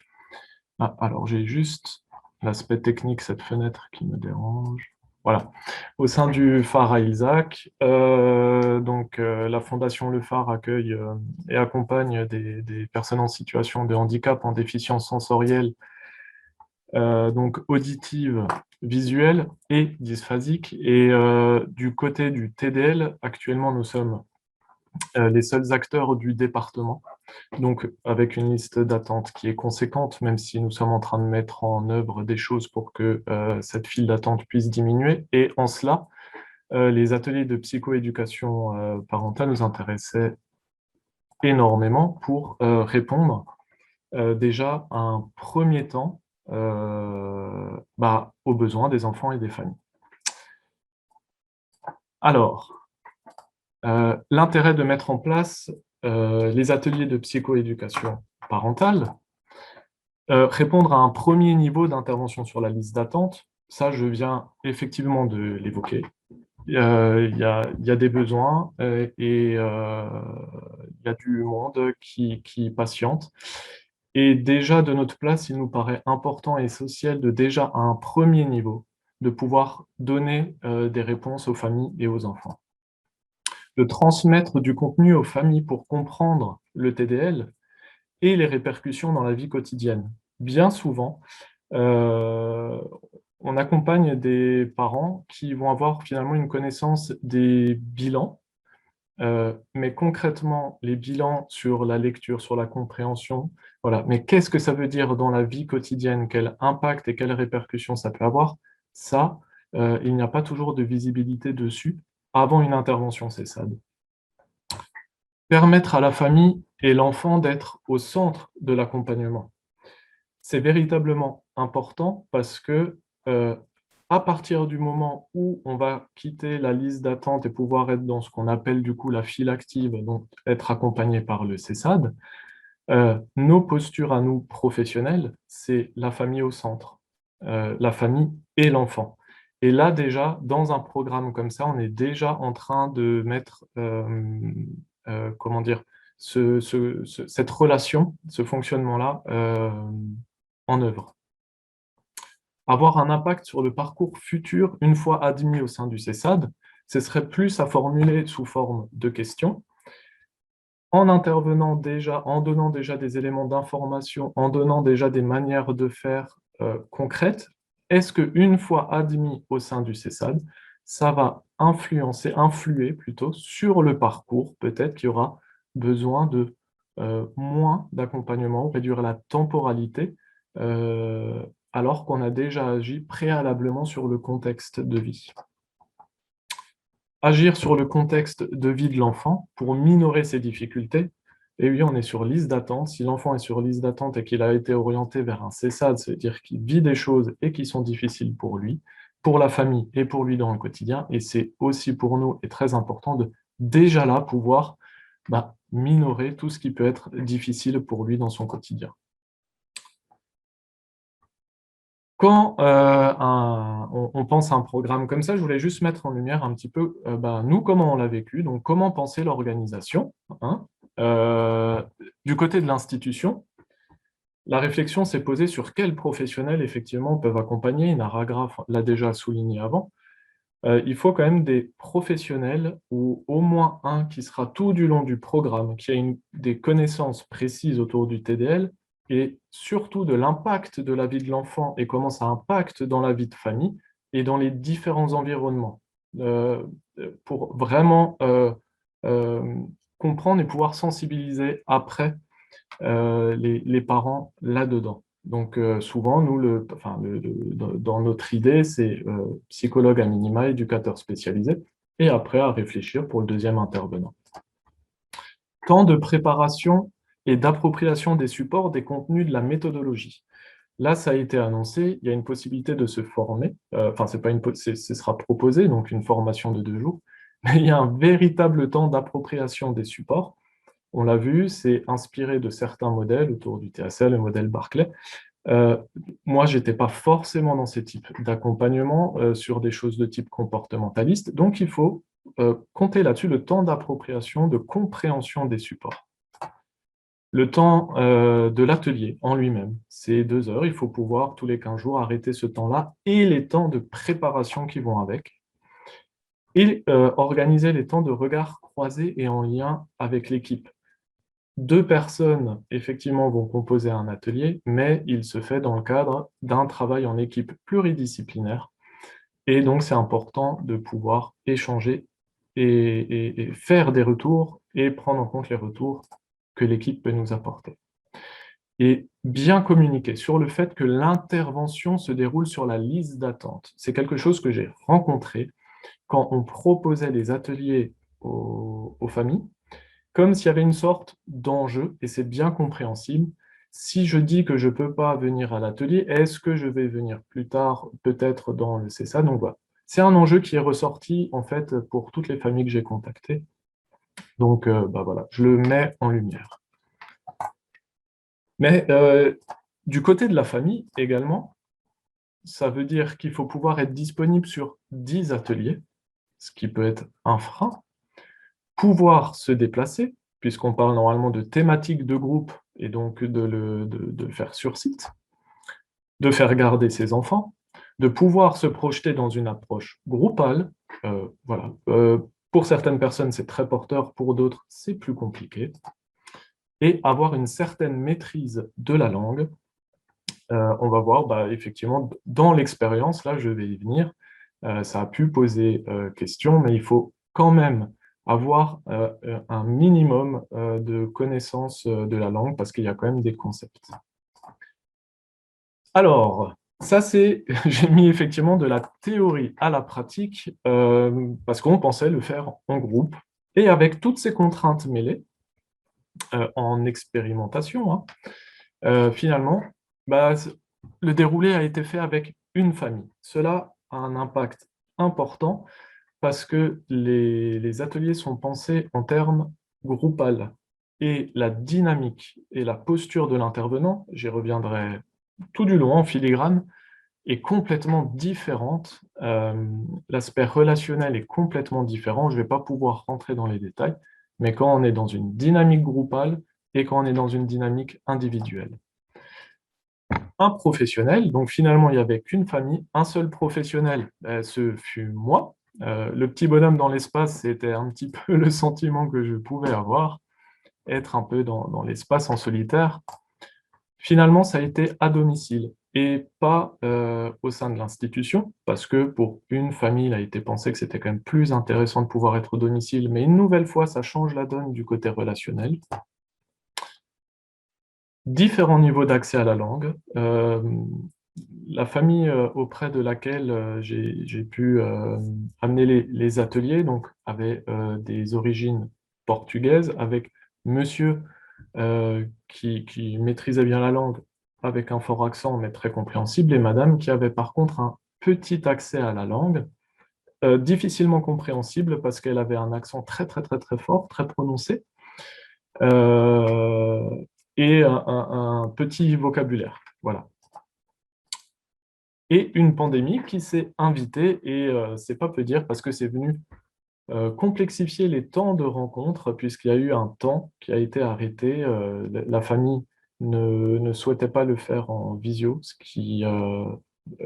Ah, alors, j'ai juste l'aspect technique, cette fenêtre qui me dérange. Voilà, au sein du phare à Illzach, la Fondation Le Phare accueille et accompagne des personnes en situation de handicap, en déficience sensorielle, donc auditive, visuelle et dysphasique. Et du côté du TDL, actuellement, nous sommes les seuls acteurs du département, donc avec une liste d'attente qui est conséquente, même si nous sommes en train de mettre en œuvre des choses pour que cette file d'attente puisse diminuer. Et en cela, les ateliers de psychoéducation parentale nous intéressaient énormément pour répondre déjà à un premier temps aux besoins des enfants et des familles. Alors, l'intérêt de mettre en place les ateliers de psychoéducation parentale, répondre à un premier niveau d'intervention sur la liste d'attente, ça je viens effectivement de l'évoquer. il y a des besoins et il y a du monde qui patiente. Et déjà, de notre place, il nous paraît important et essentiel de déjà, à un premier niveau, de pouvoir donner des réponses aux familles et aux enfants. De transmettre du contenu aux familles pour comprendre le TDL et les répercussions dans la vie quotidienne. Bien souvent, on accompagne des parents qui vont avoir finalement une connaissance des bilans, mais concrètement, les bilans sur la lecture, sur la compréhension, voilà. Mais qu'est-ce que ça veut dire dans la vie quotidienne? Quel impact et quelles répercussions ça peut avoir? Ça, il n'y a pas toujours de visibilité dessus avant une intervention CESAD. Permettre à la famille et l'enfant d'être au centre de l'accompagnement. C'est véritablement important parce que à partir du moment où on va quitter la liste d'attente et pouvoir être dans ce qu'on appelle du coup la file active, donc être accompagné par le CESAD, nos postures à nous professionnels, c'est la famille au centre, la famille et l'enfant. Et là déjà, dans un programme comme ça, on est déjà en train de mettre, comment dire, cette relation, ce fonctionnement-là en œuvre. Avoir un impact sur le parcours futur une fois admis au sein du CESAD, ce serait plus à formuler sous forme de questions, en intervenant déjà, en donnant déjà des éléments d'information, en donnant déjà des manières de faire concrètes. Est-ce qu'une fois admis au sein du CESAD, ça va influer plutôt sur le parcours? Peut-être qu'il y aura besoin de moins d'accompagnement, réduire la temporalité, alors qu'on a déjà agi préalablement sur le contexte de vie. Agir sur le contexte de vie de l'enfant pour minorer ses difficultés. Et oui, on est sur liste d'attente. Si l'enfant est sur liste d'attente et qu'il a été orienté vers un CESAD, c'est-à-dire qu'il vit des choses et qui sont difficiles pour lui, pour la famille et pour lui dans le quotidien. Et c'est aussi pour nous et très important de déjà là pouvoir minorer tout ce qui peut être difficile pour lui dans son quotidien. Quand on pense à un programme comme ça, je voulais juste mettre en lumière un petit peu, nous, comment on l'a vécu, donc comment penser l'organisation. Du côté de l'institution, la réflexion s'est posée sur quels professionnels, effectivement, peuvent accompagner. Nara Graf l'a déjà souligné avant. Il faut quand même des professionnels, ou au moins un qui sera tout du long du programme, qui a des connaissances précises autour du TDL, et surtout de l'impact de la vie de l'enfant et comment ça impacte dans la vie de famille et dans les différents environnements, pour vraiment comprendre et pouvoir sensibiliser après les parents là-dedans. Donc souvent, nous, dans notre idée, c'est psychologue à minima, éducateur spécialisé, et après à réfléchir pour le deuxième intervenant. Temps de préparation et d'appropriation des supports, des contenus, de la méthodologie. Là, ça a été annoncé, il y a une possibilité de se former, ce sera proposé, donc une formation de 2 jours, mais il y a un véritable temps d'appropriation des supports. On l'a vu, c'est inspiré de certains modèles autour du TSL, le modèle Barclay. Moi, je n'étais pas forcément dans ces types d'accompagnement sur des choses de type comportementaliste, donc il faut compter là-dessus le temps d'appropriation, de compréhension des supports. Le temps de l'atelier en lui-même, c'est 2 heures. Il faut pouvoir, tous les 15 jours, arrêter ce temps-là et les temps de préparation qui vont avec. Et organiser les temps de regard croisé et en lien avec l'équipe. 2 personnes, effectivement, vont composer un atelier, mais il se fait dans le cadre d'un travail en équipe pluridisciplinaire. Et donc, c'est important de pouvoir échanger et faire des retours et prendre en compte les retours que l'équipe peut nous apporter. Et bien communiquer sur le fait que l'intervention se déroule sur la liste d'attente. C'est quelque chose que j'ai rencontré quand on proposait des ateliers aux familles, comme s'il y avait une sorte d'enjeu, et c'est bien compréhensible. Si je dis que je ne peux pas venir à l'atelier, est-ce que je vais venir plus tard, peut-être dans le CESAD? Donc voilà. C'est un enjeu qui est ressorti, en fait, pour toutes les familles que j'ai contactées. Donc, voilà, je le mets en lumière. Mais du côté de la famille, également, ça veut dire qu'il faut pouvoir être disponible sur 10 ateliers. ce qui peut être un frein. Pouvoir se déplacer, puisqu'on parle normalement de thématique de groupe, et donc de le faire sur site, de faire garder ses enfants, de pouvoir se projeter dans une approche groupale. Voilà. Pour certaines personnes, c'est très porteur, pour d'autres, c'est plus compliqué. Et avoir une certaine maîtrise de la langue. On va voir, effectivement, dans l'expérience, là, je vais y venir, ça a pu poser question, mais il faut quand même avoir un minimum de connaissances de la langue, parce qu'il y a quand même des concepts. Alors, ça c'est, j'ai mis effectivement de la théorie à la pratique, parce qu'on pensait le faire en groupe, et avec toutes ces contraintes mêlées, en expérimentation, hein, finalement, le déroulé a été fait avec une famille. Cela a un impact important, parce que les ateliers sont pensés en termes groupal. Et la dynamique et la posture de l'intervenant, j'y reviendrai tout du long en filigrane, est complètement différente. L'aspect relationnel est complètement différent. Je ne vais pas pouvoir rentrer dans les détails, mais quand on est dans une dynamique groupale et quand on est dans une dynamique individuelle. Un professionnel, donc finalement il n'y avait qu'une famille, un seul professionnel, ce fut moi. Le petit bonhomme dans l'espace, c'était un petit peu le sentiment que je pouvais avoir, être un peu dans l'espace en solitaire. Finalement, ça a été à domicile et pas au sein de l'institution, parce que pour une famille, il a été pensé que c'était quand même plus intéressant de pouvoir être au domicile, mais une nouvelle fois, ça change la donne du côté relationnel. Différents niveaux d'accès à la langue. La famille auprès de laquelle j'ai pu amener les ateliers donc, avait des origines portugaises, avec monsieur qui maîtrisait bien la langue avec un fort accent mais très compréhensible, et madame qui avait par contre un petit accès à la langue, difficilement compréhensible parce qu'elle avait un accent très très très très fort, très prononcé, et un petit vocabulaire. Voilà. Et une pandémie qui s'est invitée, et c'est pas peu dire parce que c'est venu complexifier les temps de rencontre, puisqu'il y a eu un temps qui a été arrêté. La famille ne souhaitait pas le faire en visio, ce qui est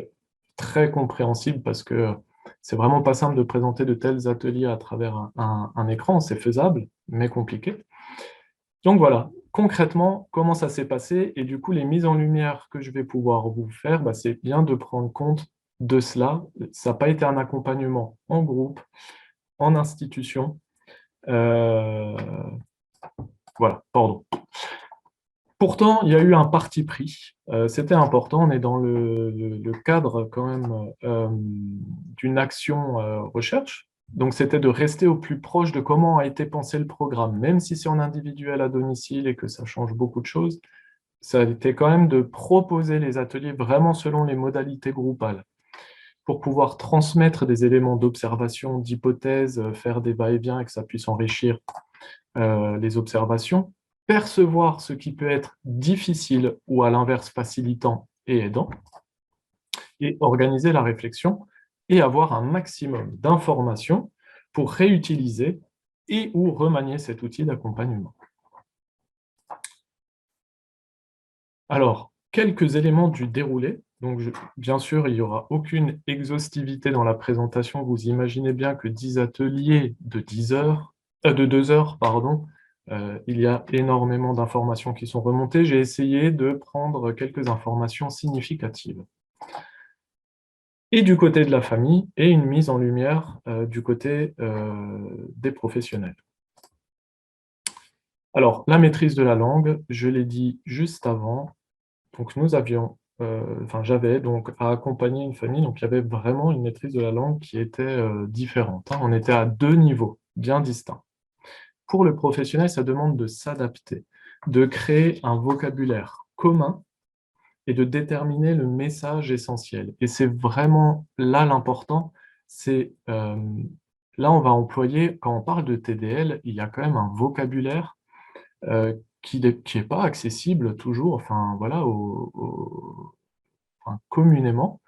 très compréhensible parce que c'est vraiment pas simple de présenter de tels ateliers à travers un écran. C'est faisable, mais compliqué. Donc voilà, concrètement, comment ça s'est passé? Et du coup, les mises en lumière que je vais pouvoir vous faire, c'est bien de prendre compte de cela. Ça n'a pas été un accompagnement en groupe, en institution. Voilà, pardon. Pourtant, il y a eu un parti pris. C'était important, on est dans le cadre quand même d'une action recherche. Donc, c'était de rester au plus proche de comment a été pensé le programme, même si c'est en individuel à domicile et que ça change beaucoup de choses. Ça a été quand même de proposer les ateliers vraiment selon les modalités groupales, pour pouvoir transmettre des éléments d'observation, d'hypothèse, faire des va-et-vient et que ça puisse enrichir les observations, percevoir ce qui peut être difficile ou à l'inverse facilitant et aidant, et organiser la réflexion et avoir un maximum d'informations pour réutiliser et ou remanier cet outil d'accompagnement. Alors, quelques éléments du déroulé. Donc, bien sûr, il n'y aura aucune exhaustivité dans la présentation. Vous imaginez bien que 10 ateliers de 2 heures, pardon, il y a énormément d'informations qui sont remontées. J'ai essayé de prendre quelques informations significatives. Et du côté de la famille, et une mise en lumière du côté des professionnels. Alors, la maîtrise de la langue, je l'ai dit juste avant. Donc, nous avions, j'avais donc à accompagner une famille, donc il y avait vraiment une maîtrise de la langue qui était différente. On était à 2 niveaux bien distincts. Pour le professionnel, ça demande de s'adapter, de créer un vocabulaire commun et de déterminer le message essentiel. Et c'est vraiment là l'important, c'est là on va employer, quand on parle de TDL, il y a quand même un vocabulaire qui n'est pas accessible toujours, enfin voilà, communément.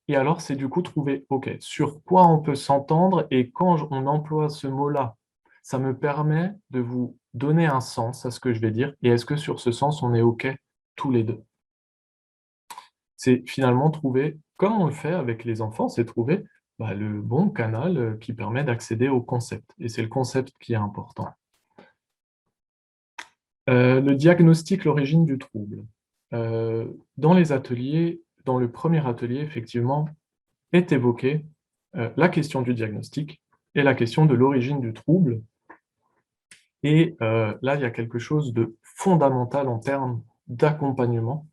Et alors, c'est du coup trouver, OK, sur quoi on peut s'entendre et quand on emploie ce mot-là, ça me permet de vous donner un sens à ce que je vais dire et est-ce que sur ce sens, on est OK tous les deux? C'est finalement trouver, comme on le fait avec les enfants, c'est trouver le bon canal qui permet d'accéder au concept. Et c'est le concept qui est important. Le diagnostic, l'origine du trouble. Dans les ateliers, dans le premier atelier, effectivement, est évoquée la question du diagnostic et la question de l'origine du trouble. Et là, il y a quelque chose de fondamental en termes d'accompagnement,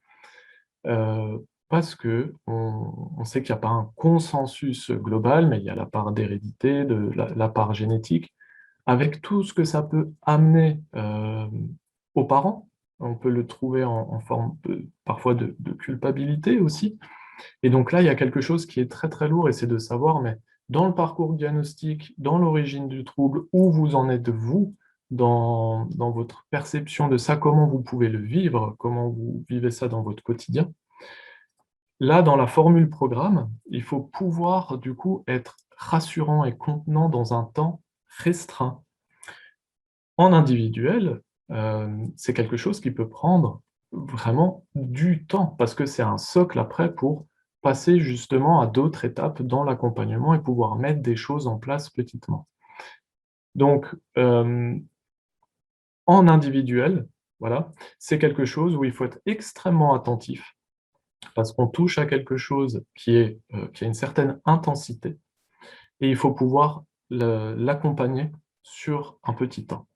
parce qu'on sait qu'il n'y a pas un consensus global, mais il y a la part d'hérédité, la part génétique, avec tout ce que ça peut amener aux parents. On peut le trouver en forme parfois de culpabilité aussi. Et donc là, il y a quelque chose qui est très très lourd, et c'est de savoir, mais dans le parcours diagnostique, dans l'origine du trouble, où vous en êtes vous, dans votre perception de ça, comment vous pouvez le vivre, comment vous vivez ça dans votre quotidien. Là, dans la formule programme, il faut pouvoir du coup être rassurant et contenant dans un temps restreint. En individuel, c'est quelque chose qui peut prendre vraiment du temps, parce que c'est un socle après pour passer justement à d'autres étapes dans l'accompagnement et pouvoir mettre des choses en place petitement. Donc, en individuel, voilà, c'est quelque chose où il faut être extrêmement attentif, parce qu'on touche à quelque chose qui a une certaine intensité, et il faut pouvoir l'accompagner sur un petit temps.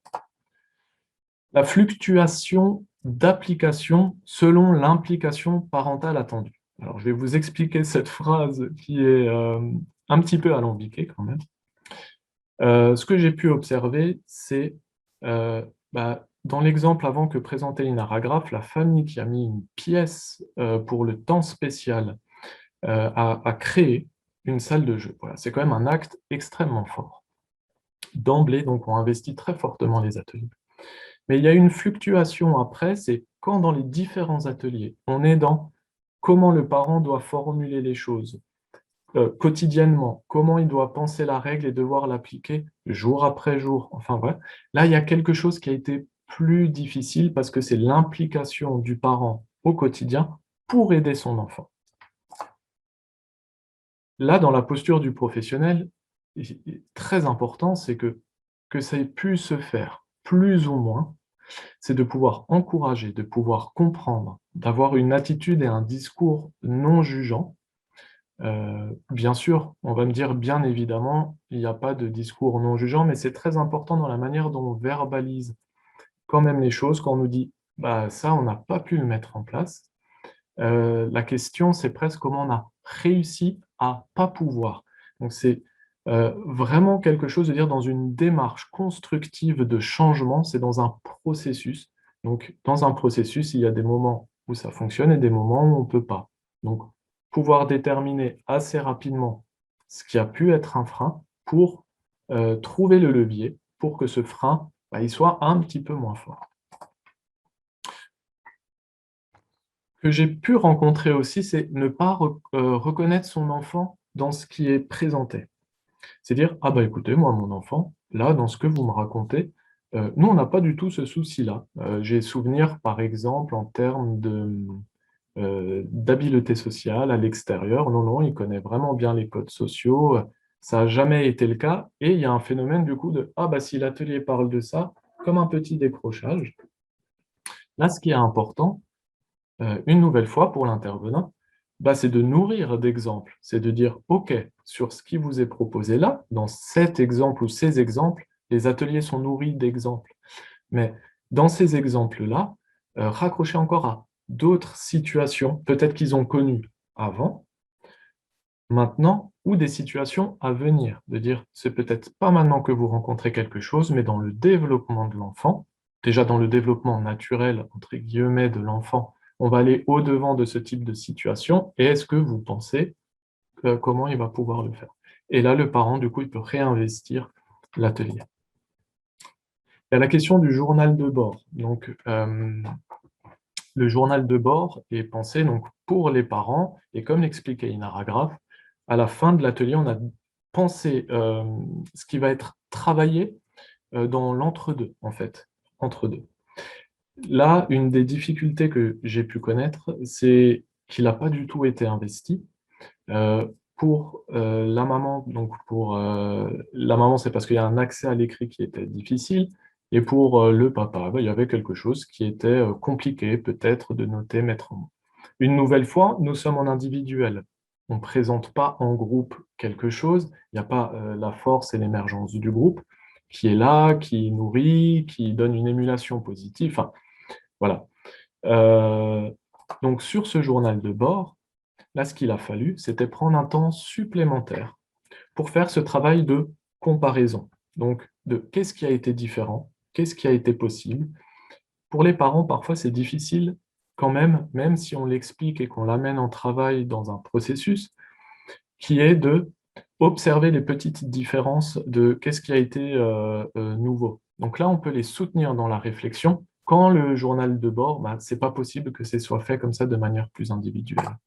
La fluctuation d'application selon l'implication parentale attendue. Alors, je vais vous expliquer cette phrase qui est un petit peu alambiquée quand même. Ce que j'ai pu observer, c'est dans l'exemple avant que présentait Inaragraph, la famille qui a mis une pièce pour le temps spécial a créé une salle de jeu. Voilà, c'est quand même un acte extrêmement fort. D'emblée, donc, on investit très fortement les ateliers. Mais il y a une fluctuation après, c'est quand dans les différents ateliers, on est dans comment le parent doit formuler les choses quotidiennement, comment il doit penser la règle et devoir l'appliquer jour après jour. Enfin voilà, là il y a quelque chose qui a été plus difficile parce que c'est l'implication du parent au quotidien pour aider son enfant. Là, dans la posture du professionnel, très important, c'est que ça ait pu se faire plus ou moins, c'est de pouvoir encourager, de pouvoir comprendre, d'avoir une attitude et un discours non jugeant. Bien sûr, on va me dire, bien évidemment, il n'y a pas de discours non jugeant, mais c'est très important dans la manière dont on verbalise quand même les choses, quand on nous dit ça, on n'a pas pu le mettre en place. La question, c'est presque comment on a réussi à pas pouvoir. Donc c'est vraiment quelque chose de dire dans une démarche constructive de changement, c'est dans un processus. Donc dans un processus, il y a des moments où ça fonctionne et des moments où on ne peut pas. Donc pouvoir déterminer assez rapidement ce qui a pu être un frein pour trouver le levier pour que ce frein il soit un petit peu moins fort. Que j'ai pu rencontrer aussi, c'est ne pas reconnaître son enfant dans ce qui est présenté. C'est dire, écoutez, moi, mon enfant, là, dans ce que vous me racontez, nous, on n'a pas du tout ce souci-là. J'ai souvenir, par exemple, en termes d'habileté sociale à l'extérieur. Non, il connaît vraiment bien les codes sociaux. Ça n'a jamais été le cas. Et il y a un phénomène, du coup, de si l'atelier parle de ça, comme un petit décrochage. Là, ce qui est important, une nouvelle fois pour l'intervenant, c'est de nourrir d'exemples. C'est de dire, OK, sur ce qui vous est proposé là, dans cet exemple ou ces exemples, les ateliers sont nourris d'exemples. Mais dans ces exemples-là, raccrochez encore à d'autres situations, peut-être qu'ils ont connues avant, maintenant, ou des situations à venir. De dire, c'est peut-être pas maintenant que vous rencontrez quelque chose, mais dans le développement de l'enfant, déjà dans le développement naturel, entre guillemets, de l'enfant, on va aller au-devant de ce type de situation, et est-ce que vous pensez comment il va pouvoir le faire? Et là, le parent, du coup, il peut réinvestir l'atelier. Il y a la question du journal de bord. Donc, le journal de bord est pensé donc, pour les parents, et comme l'expliquait Inaragraph, à la fin de l'atelier, on a pensé ce qui va être travaillé dans l'entre-deux, en fait, entre deux. Là, une des difficultés que j'ai pu connaître, c'est qu'il n'a pas du tout été investi. Pour la maman, donc pour la maman, c'est parce qu'il y a un accès à l'écrit qui était difficile, et pour le papa, il y avait quelque chose qui était compliqué, peut-être, de noter, mettre en mots. Une nouvelle fois, nous sommes en individuel. On ne présente pas en groupe quelque chose, il n'y a pas la force et l'émergence du groupe qui est là, qui nourrit, qui donne une émulation positive. Enfin, voilà. Donc, sur ce journal de bord, là, ce qu'il a fallu, c'était prendre un temps supplémentaire pour faire ce travail de comparaison. Donc, de qu'est-ce qui a été différent, qu'est-ce qui a été possible. Pour les parents, parfois, c'est difficile quand même si on l'explique et qu'on l'amène en travail dans un processus, qui est de observer les petites différences de qu'est-ce qui a été nouveau. Donc là, on peut les soutenir dans la réflexion. Quand le journal de bord, ce n'est pas possible que ce soit fait comme ça de manière plus individuelle.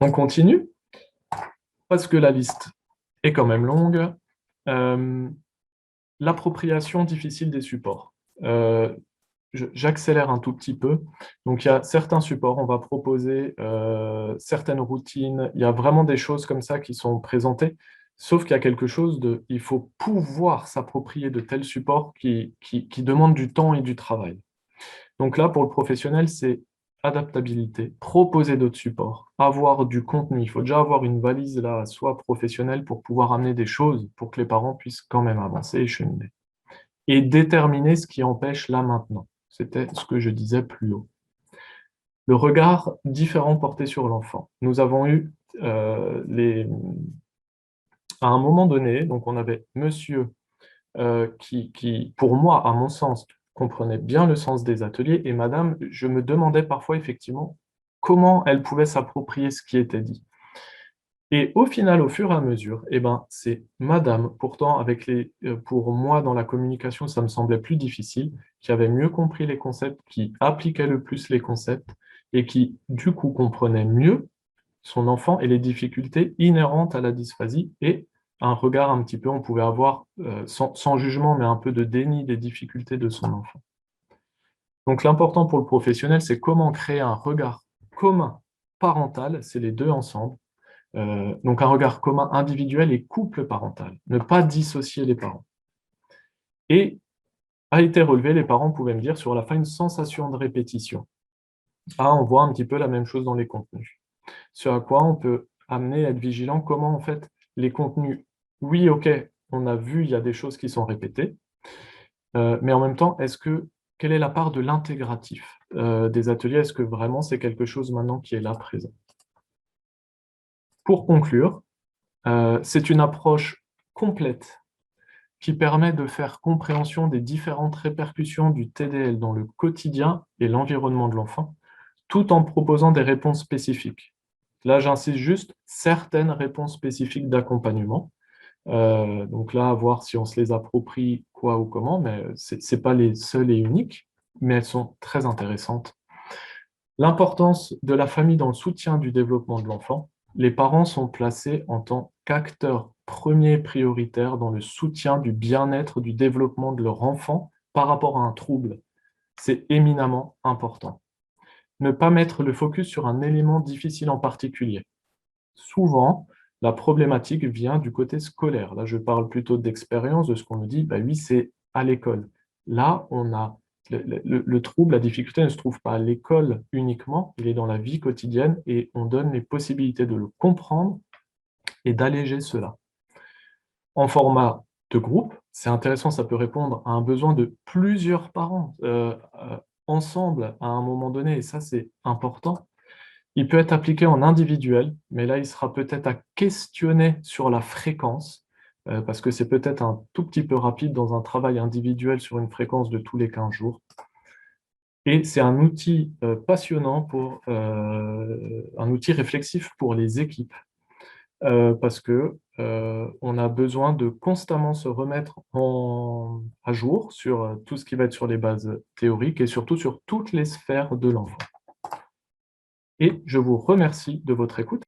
On continue, parce que la liste est quand même longue. L'appropriation difficile des supports. J'accélère un tout petit peu. Donc, il y a certains supports, on va proposer certaines routines. Il y a vraiment des choses comme ça qui sont présentées, sauf qu'il y a quelque chose de... Il faut pouvoir s'approprier de tels supports qui demandent du temps et du travail. Donc là, pour le professionnel, c'est adaptabilité, proposer d'autres supports, avoir du contenu. Il faut déjà avoir une valise là, soit professionnelle, pour pouvoir amener des choses pour que les parents puissent quand même avancer et cheminer. Et déterminer ce qui empêche là maintenant. C'était ce que je disais plus haut. Le regard différent porté sur l'enfant. Nous avons eu à un moment donné, donc on avait monsieur qui, pour moi, à mon sens, comprenait bien le sens des ateliers, et madame, je me demandais parfois effectivement comment elle pouvait s'approprier ce qui était dit. Et au final, au fur et à mesure, c'est madame, pourtant pour moi dans la communication, ça me semblait plus difficile, qui avait mieux compris les concepts, qui appliquait le plus les concepts, et qui, du coup, comprenait mieux son enfant et les difficultés inhérentes à la dysphasie, et un regard un petit peu, on pouvait avoir, sans jugement, mais un peu de déni des difficultés de son enfant. Donc l'important pour le professionnel, c'est comment créer un regard commun parental, c'est les deux ensemble, donc un regard commun individuel et couple parental, ne pas dissocier les parents. Et a été relevé, les parents pouvaient me dire sur la fin une sensation de répétition. On voit un petit peu la même chose dans les contenus. Ce à quoi on peut amener à être vigilant, comment en fait les contenus, oui, ok, on a vu, il y a des choses qui sont répétées, mais en même temps, quelle est la part de l'intégratif des ateliers? Est-ce que vraiment c'est quelque chose maintenant qui est là présent? Pour conclure, c'est une approche complète qui permet de faire compréhension des différentes répercussions du TDL dans le quotidien et l'environnement de l'enfant, tout en proposant des réponses spécifiques. Là, j'insiste juste, certaines réponses spécifiques d'accompagnement. Donc là, à voir si on se les approprie, quoi ou comment, mais ce n'est pas les seules et uniques, mais elles sont très intéressantes. L'importance de la famille dans le soutien du développement de l'enfant. Les parents sont placés en tant qu'acteurs premiers et prioritaires dans le soutien du bien-être, du développement de leur enfant par rapport à un trouble. C'est éminemment important. Ne pas mettre le focus sur un élément difficile en particulier. Souvent, la problématique vient du côté scolaire. Là, je parle plutôt d'expérience, de ce qu'on nous dit, oui, c'est à l'école. Là, on a le trouble, la difficulté ne se trouve pas à l'école uniquement, il est dans la vie quotidienne et on donne les possibilités de le comprendre et d'alléger cela. En format de groupe, c'est intéressant, ça peut répondre à un besoin de plusieurs parents ensemble à un moment donné, et ça, c'est important. Il peut être appliqué en individuel, mais là, il sera peut-être à questionner sur la fréquence, parce que c'est peut-être un tout petit peu rapide dans un travail individuel sur une fréquence de tous les 15 jours. Et c'est un outil passionnant, un outil réflexif pour les équipes, parce qu'on a besoin de constamment se remettre à jour sur tout ce qui va être sur les bases théoriques et surtout sur toutes les sphères de l'enfant. Et je vous remercie de votre écoute.